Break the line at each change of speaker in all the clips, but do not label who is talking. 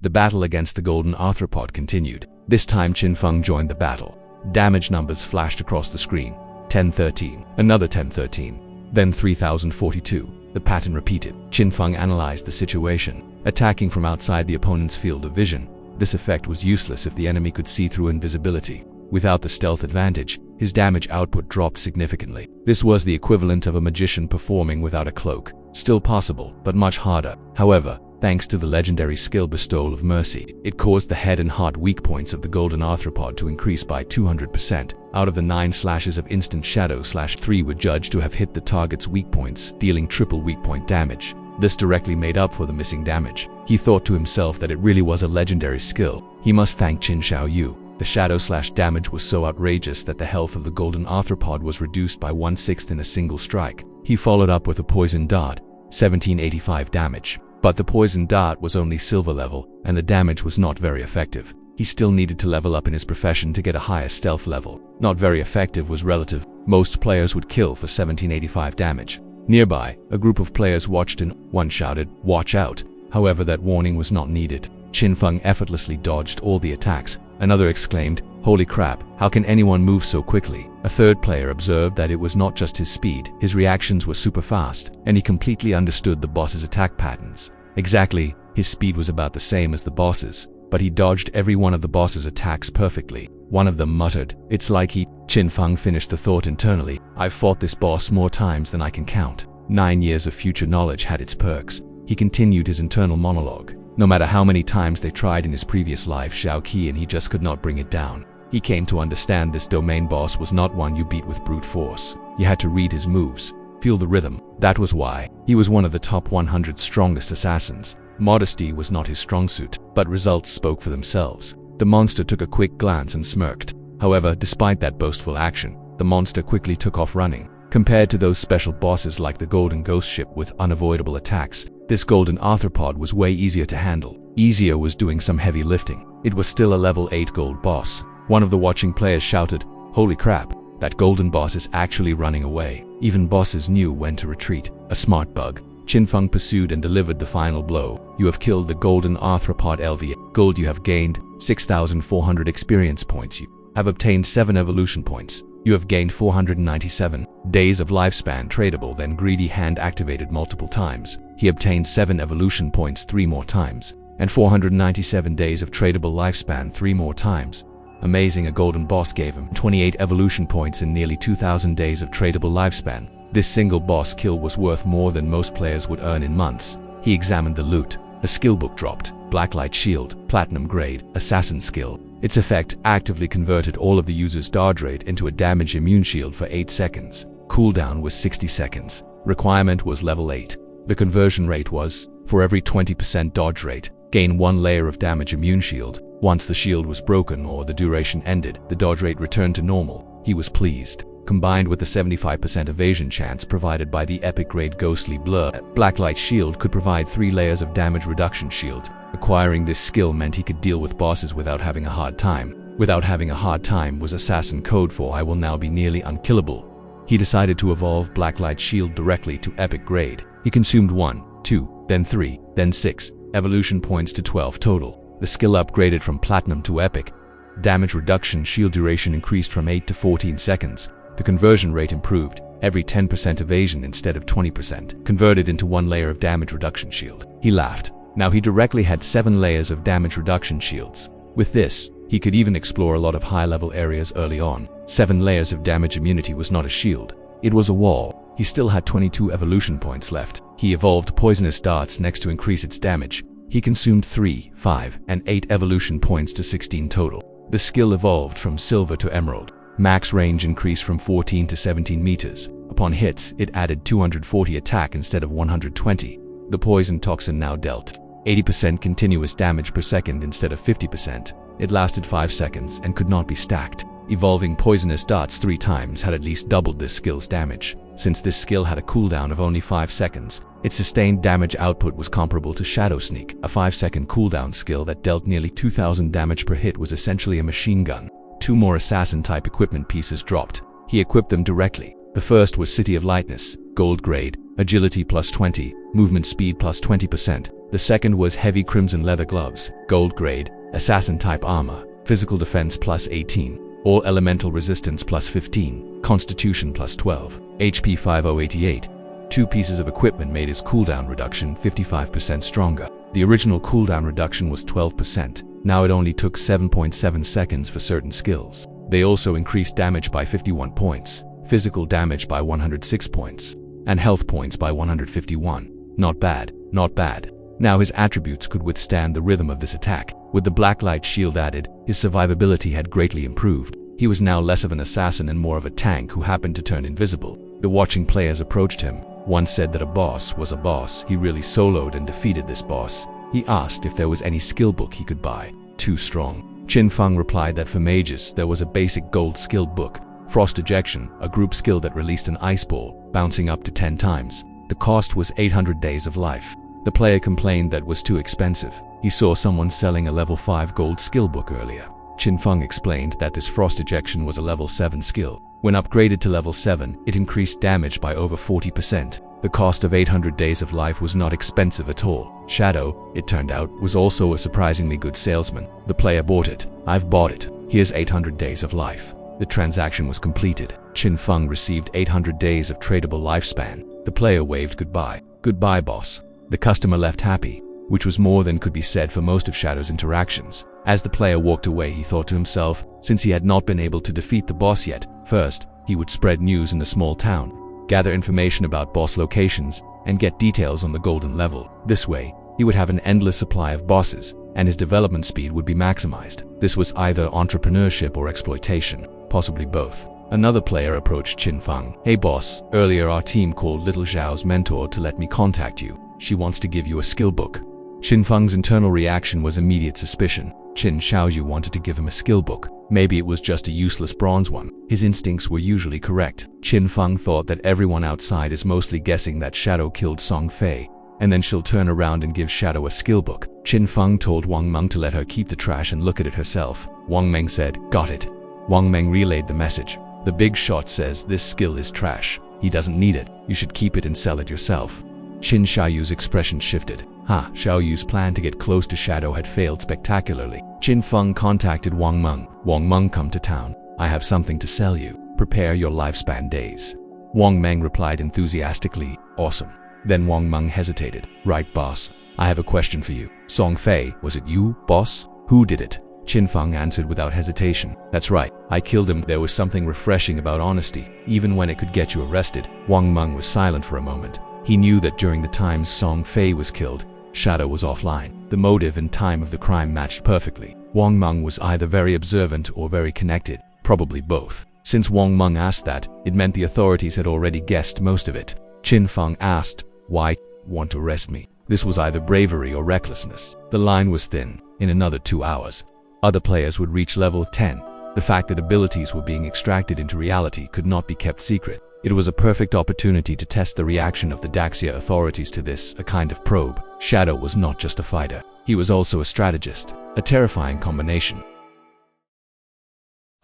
The battle against the golden arthropod continued. This time Qin Feng joined the battle. Damage numbers flashed across the screen. 1013, another 1013, then 3042. The pattern repeated. Qin Feng analyzed the situation. Attacking from outside the opponent's field of vision, this effect was useless if the enemy could see through invisibility. Without the stealth advantage, his damage output dropped significantly. This was the equivalent of a magician performing without a cloak. Still possible, but much harder. However, thanks to the legendary skill Bestowal of Mercy, it caused the head and heart weak points of the golden arthropod to increase by 200%. Out of the 9 slashes of instant shadow, 3 were judged to have hit the target's weak points, dealing triple weak point damage. This directly made up for the missing damage. He thought to himself that it really was a legendary skill. He must thank Qin Xiaoyou. The shadow damage was so outrageous that the health of the golden arthropod was reduced by 1/6 in a single strike. He followed up with a poison dart, 1785 damage. But the poison dart was only silver level, and the damage was not very effective. He still needed to level up in his profession to get a higher stealth level. Not very effective was relative. Most players would kill for 1785 damage. Nearby, a group of players watched and one shouted, "Watch out!" However, that warning was not needed. Qin Feng effortlessly dodged all the attacks. Another exclaimed, "Holy crap, how can anyone move so quickly?" A third player observed that it was not just his speed, his reactions were super fast, and he completely understood the boss's attack patterns. Exactly, his speed was about the same as the boss's, but he dodged every one of the boss's attacks perfectly. One of them muttered, "It's like he..." Qin Feng finished the thought internally, "I've fought this boss more times than I can count." 9 years of future knowledge had its perks. He continued his internal monologue. No matter how many times they tried in his previous life Xiaoqi, and he just could not bring it down. He came to understand this domain boss was not one you beat with brute force. You had to read his moves, feel the rhythm. That was why he was one of the top 100 strongest assassins. Modesty was not his strong suit, but results spoke for themselves. The monster took a quick glance and smirked. However, despite that boastful action, the monster quickly took off running. Compared to those special bosses like the Golden Ghost Ship with unavoidable attacks, this golden arthropod was way easier to handle. Easier was doing some heavy lifting. It was still a level 8 gold boss. One of the watching players shouted, "Holy crap, that golden boss is actually running away." Even bosses knew when to retreat. A smart bug. Qin Feng pursued and delivered the final blow. "You have killed the golden arthropod LV. Gold you have gained, 6,400 experience points. You have obtained 7 evolution points. You have gained 497 days of lifespan tradable." Then Greedy Hand activated multiple times. He obtained 7 evolution points 3 more times, and 497 days of tradable lifespan 3 more times. Amazing, a golden boss gave him 28 evolution points and nearly 2,000 days of tradable lifespan. This single boss kill was worth more than most players would earn in months. He examined the loot. A skill book dropped. Blacklight Shield, Platinum Grade, Assassin Skill. Its effect actively converted all of the user's dodge rate into a damage immune shield for 8 seconds. Cooldown was 60 seconds. Requirement was level 8. The conversion rate was, for every 20% dodge rate, gain 1 layer of damage immune shield. Once the shield was broken or the duration ended, the dodge rate returned to normal. He was pleased. Combined with the 75% evasion chance provided by the epic grade Ghostly Blur, Blacklight Shield could provide 3 layers of damage reduction shield. Acquiring this skill meant he could deal with bosses without having a hard time. Without having a hard time was assassin code for "I will now be nearly unkillable." He decided to evolve Blacklight Shield directly to epic grade. He consumed 1, 2, then 3, then 6 evolution points to 12 total. The skill upgraded from platinum to epic. Damage reduction shield duration increased from 8 to 14 seconds. The conversion rate improved. Every 10% evasion instead of 20% converted into 1 layer of damage reduction shield. He laughed. Now he directly had 7 layers of damage reduction shields. With this, he could even explore a lot of high-level areas early on. 7 layers of damage immunity was not a shield. It was a wall. He still had 22 evolution points left. He evolved Poisonous Darts next to increase its damage. He consumed 3, 5, and 8 evolution points to 16 total. The skill evolved from silver to emerald. Max range increased from 14 to 17 meters. Upon hits, it added 240 attack instead of 120. The poison toxin now dealt 80% continuous damage per second instead of 50%. It lasted 5 seconds and could not be stacked. Evolving Poisonous Darts 3 times had at least doubled this skill's damage. Since this skill had a cooldown of only 5 seconds, its sustained damage output was comparable to Shadow Sneak. A 5-second cooldown skill that dealt nearly 2,000 damage per hit was essentially a machine gun. 2 more assassin-type equipment pieces dropped. He equipped them directly. The first was City of Lightness, Gold Grade, Agility plus 20, movement speed plus 20%. The second was heavy crimson leather gloves, gold grade, assassin-type armor, physical defense plus 18, all elemental resistance plus 15, constitution plus 12, HP 5088. 2 pieces of equipment made his cooldown reduction 55% stronger. The original cooldown reduction was 12%. Now it only took 7.7 seconds for certain skills. They also increased damage by 51 points, physical damage by 106 points, and health points by 151. Not bad, not bad. Now his attributes could withstand the rhythm of this attack. With the blacklight shield added, his survivability had greatly improved. He was now less of an assassin and more of a tank who happened to turn invisible. The watching players approached him. One said that a boss was a boss. He really soloed and defeated this boss. He asked if there was any skill book he could buy. Too strong. Qin Feng replied that for mages there was a basic gold skill book. Frost Ejection, a group skill that released an ice ball, bouncing up to 10 times. The cost was 800 days of life. The player complained that was too expensive. He saw someone selling a level 5 gold skill book earlier. Qin Feng explained that this Frost Ejection was a level 7 skill. When upgraded to level 7, it increased damage by over 40%. The cost of 800 days of life was not expensive at all. Shadow, it turned out, was also a surprisingly good salesman. The player bought it. I've bought it. Here's 800 days of life. The transaction was completed. Qin Feng received 800 days of tradable lifespan. The player waved goodbye. Goodbye, boss. The customer left happy, which was more than could be said for most of Shadow's interactions. As the player walked away, he thought to himself, since he had not been able to defeat the boss yet, first, he would spread news in the small town, gather information about boss locations, and get details on the golden level. This way, he would have an endless supply of bosses, and his development speed would be maximized. This was either entrepreneurship or exploitation, possibly both. Another player approached Qin Feng. Hey boss, earlier our team called Little Zhao's mentor to let me contact you. She wants to give you a skill book. Qin Feng's internal reaction was immediate suspicion. Qin Xiaoyou wanted to give him a skill book. Maybe it was just a useless bronze one. His instincts were usually correct. Qin Feng thought that everyone outside is mostly guessing that Shadow killed Song Fei, and then she'll turn around and give Shadow a skill book. Qin Feng told Wang Meng to let her keep the trash and look at it herself. Wang Meng said, "Got it." Wang Meng relayed the message. The big shot says this skill is trash. He doesn't need it. You should keep it and sell it yourself. Qin Xiaoyou's expression shifted. Xiaoyou's plan to get close to Shadow had failed spectacularly. Qin Feng contacted Wang Meng. Wang Meng, come to town. I have something to sell you. Prepare your lifespan days. Wang Meng replied enthusiastically, awesome. Then Wang Meng hesitated. Right, boss. I have a question for you. Song Fei, was it you, boss? Who did it? Qin Feng answered without hesitation. That's right, I killed him. There was something refreshing about honesty, even when it could get you arrested. Wang Meng was silent for a moment. He knew that during the times Song Fei was killed, Shadow was offline. The motive and time of the crime matched perfectly. Wang Meng was either very observant or very connected, probably both. Since Wang Meng asked that, it meant the authorities had already guessed most of it. Qin Feng asked, why want to arrest me? This was either bravery or recklessness. The line was thin. In another 2 hours, other players would reach level 10. The fact that abilities were being extracted into reality could not be kept secret. It was a perfect opportunity to test the reaction of the Daxia authorities to this, a kind of probe. Shadow was not just a fighter. He was also a strategist. A terrifying combination.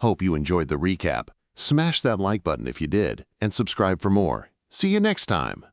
Hope you enjoyed the recap. Smash that like button if you did, and subscribe for more. See you next time.